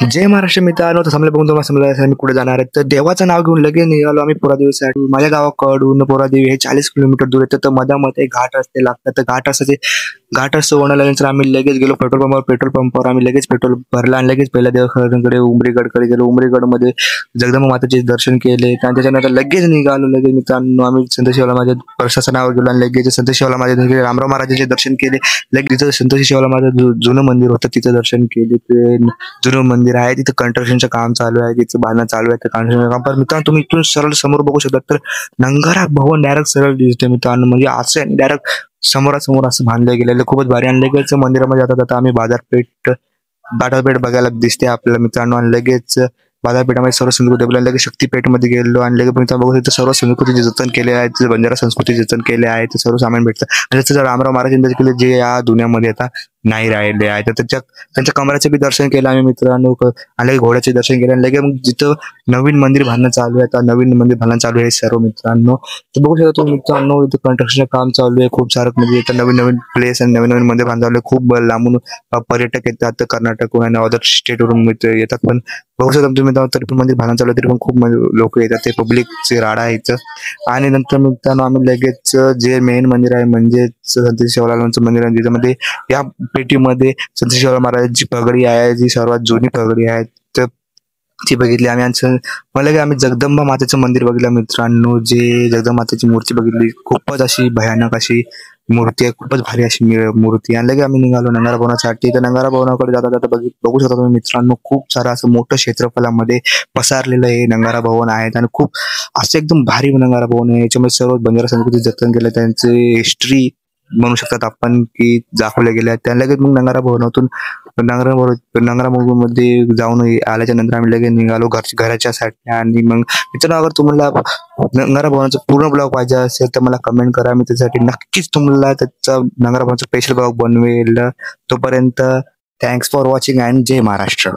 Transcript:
जय महाराष्ट्र मित्रांनो, तर समजा बघून तुम्हाला समजायचं आम्ही कुठे जाणार आहे. तर देवाचं नाव घेऊन लगेच निघालो आम्ही पोरादेवीसाठी. माझ्या गावाकडून पोरादेवी हे 40 किलोमीटर दूर येतं. तर मधामध्ये घाट रस्ते लागतात. तर घाट रस्ते ओढल्यानंतर आम्ही लगेच गेलो पेट्रोल पंपावर आम्ही लगेच पेट्रोल भरला आणि लगेच पहिल्या देवस्थानाकडे उमरीगडकडे गेलो. उमरीगडमध्ये जगदंबा माताचे दर्शन केले आणि त्याच्यानंतर लगेच निघालो. लगेच मित्रांनो आम्ही संत शिवाला माझ्या प्रशासन नाव गेलो आणि लगेच संत शिवाला माझ्या रामराव महाराजांचे दर्शन केले. लगेच तिथं संत शिवाला माझं जुनं मंदिर होतं, तिथं दर्शन केले. ते जुनं मंदिर आहे, तिथं कंस्ट्रक्शनचं काम चालू आहे, तिथं बांधणं चालू आहे. तर कंस्ट्रक्शन काम, पण मित्रांनो तुम्ही इथून सरळ समोर बघू शकता तर नंगारा भवन डायरेक्ट सरळ दिसते मित्रांनो. म्हणजे असं डायरेक्ट समोरासमोर असं बांधलं गेलेलं खूपच भारी. आणि लगेच मंदिरामध्ये जाता आम्ही बाजारपेठ बघायला दिसते आपल्याला मित्रांनो. आणि लगेच बाजारपेठामध्ये सर्व संस्कृती लगेच शक्तीपेठमध्ये गेलो आणि लगेच मित्रांनो बघू शकतो सर्व संस्कृतीचे जतन केले आहे, बंजारा संस्कृतीचे जतन केले आहे. ते सर्व सामान भेटतं. आणि जसं रामराव महाराजांचे केले जे या दुनियामध्ये आता नाही राहिले आहे, तर त्यांच्या कमराचं बी दर्शन केलं आम्ही मित्रांनो. आणि लगेच घोड्याचे दर्शन केले आणि लगेच मग जिथं नवीन मंदिर बांधणं चालू आहे, आता नवीन मंदिर बांधणं चालू आहे सर्व मित्रांनो. तर बघू शकता तुम्ही मित्रांनो, इथं कंस्ट्रक्शनचं काम चालू आहे खूप सारं. म्हणजे इथं नवीन प्लेस आणि नवीन मंदिर बांधलं चालू आहे. खूप लांबून पर्यटक येतात, कर्नाटक आणि अदर स्टेटवरून येतात. पण बघू शकता तुम्ही तरी पण मंदिर बांधणं चालू आहे, तरी पण खूप लोक येतात. ते पब्लिकचे राडा आहे इथं. आणि नंतर मित्रांनो आम्ही लगेच जे मेन मंदिर आहे म्हणजे संत शिवलालांचं मंदिर आहे, ज्याच्यामध्ये या पेटीमध्ये संत शिवलाल महाराजांची पगडी आहे, जी सर्वात जुनी पगडी आहे. तर ती बघितली आम्ही. आणि मला आम्ही जगदंबा मातेचं मंदिर बघितलं मित्रांनो. जे जगदंबा मातेची मूर्ती बघितली, खूपच अशी भयानक अशी मूर्ती आहे, खूपच भारी अशी मूर्ती. आणि लगे आम्ही निघालो नंगारा भवनासाठी. तर नंगारा भवनाकडे जाता जाता बघू शकता तुम्ही मित्रांनो, खूप सारं असं मोठं क्षेत्रफळामध्ये पसरलेलं हे नंगारा भवन आहेत. आणि खूप असं एकदम भारी नंगारा भवन आहे. याच्यामध्ये सर्व बंजारा संस्कृती जतन केलं, त्यांचे हिस्ट्री म्हणू शकतात आपण की दाखवले गेले आहेत. त्या लगेच मग नंगारा भवनातून नंगारा मध्ये जाऊन आल्याच्या नंतर आम्ही लगेच निघालो घराच्यासाठी. आणि मग मित्रांनो, अगर तुम्हाला नंगारा भवनाचा पूर्ण ब्लॉग पाहिजे असेल तर मला कमेंट करा, मी त्यासाठी नक्कीच तुम्हाला त्याचा नंगारा भवनाचा स्पेशल ब्लॉग बनवेल. तोपर्यंत थँक्स फॉर वॉचिंग अँड जय महाराष्ट्र.